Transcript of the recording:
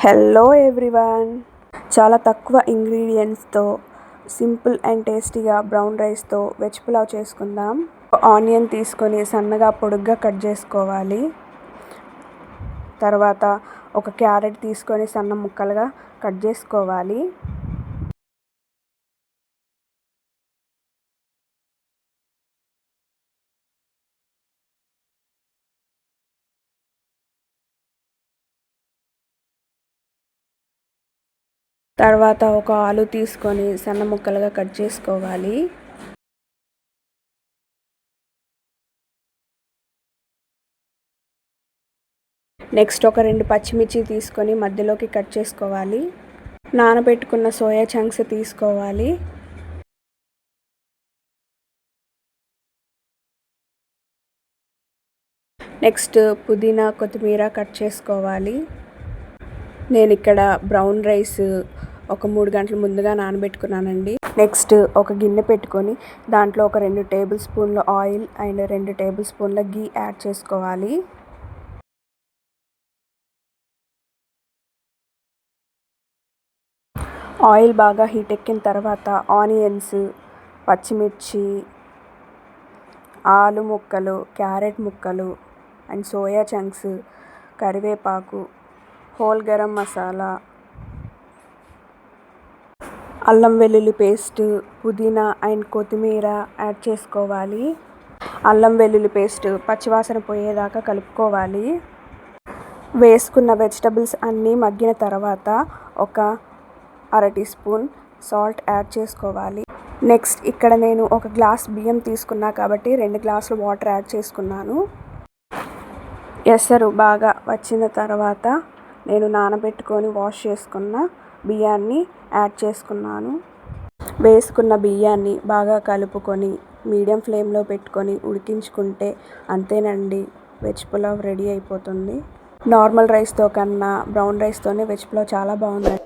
Hello everyone, చాలా తక్కువ ఇంగ్రీడియంట్స్తో సింపుల్ అండ్ టేస్టీగా బ్రౌన్ రైస్తో వెజ్ పులావ్ చేసుకుందాం. ఆనియన్ తీసుకొని సన్నగా పొడుగ్గా కట్ చేసుకోవాలి. తర్వాత ఒక క్యారెట్ తీసుకొని సన్న ముక్కలుగా కట్ చేసుకోవాలి. తర్వాత ఒక ఆలు తీసుకొని సన్న ముక్కలుగా కట్ చేసుకోవాలి. నెక్స్ట్ ఒక 2 పచ్చిమిర్చి తీసుకొని మధ్యలోకి కట్ చేసుకోవాలి. నానబెట్టుకున్న సోయా చంక్స్ తీసుకోవాలి. నెక్స్ట్ పుదీనా కొత్తిమీర కట్ చేసుకోవాలి. నేను ఇక్కడ బ్రౌన్ రైస్ ఒక 3 గంటల ముందుగా నానబెట్టుకున్నానండి. నెక్స్ట్ ఒక గిన్నె పెట్టుకొని దాంట్లో ఒక 2 టేబుల్ స్పూన్ల ఆయిల్ అండ్ 2 టేబుల్ స్పూన్ల గీ యాడ్ చేసుకోవాలి. ఆయిల్ బాగా హీట్ ఎక్కిన తర్వాత ఆనియన్స్, పచ్చిమిర్చి, ఆలు ముక్కలు, క్యారెట్ ముక్కలు అండ్ సోయా చంక్స్, కరివేపాకు, హోల్ గరం మసాలా, అల్లం వెల్లుల్లి పేస్ట్, పుదీనా అండ్ కొత్తిమీర యాడ్ చేసుకోవాలి. అల్లం వెల్లుల్లి పేస్ట్ పచ్చివాసన పోయేదాకా కలుపుకోవాలి. వేసుకున్న వెజిటబుల్స్ అన్నీ మగ్గిన తర్వాత ఒక 1/2 టీ స్పూన్ సాల్ట్ యాడ్ చేసుకోవాలి. నెక్స్ట్ ఇక్కడ నేను 1 గ్లాస్ బియ్యం తీసుకున్నా కాబట్టి 2 గ్లాసులు వాటర్ యాడ్ చేసుకున్నాను. ఎసరు బాగా వచ్చిన తర్వాత నేను నానబెట్టుకొని వాష్ చేసుకున్న బియ్యాన్ని యాడ్ చేసుకున్నాను. వేసుకున్న బియ్యాన్ని బాగా కలుపుకొని మీడియం ఫ్లేమ్లో పెట్టుకొని ఉడికించుకుంటే అంతేనండి, వెజ్ పులావ్ రెడీ అయిపోతుంది. నార్మల్ రైస్తో కన్నా బ్రౌన్ రైస్తోనే వెజ్ పులావ్ చాలా బాగుంది.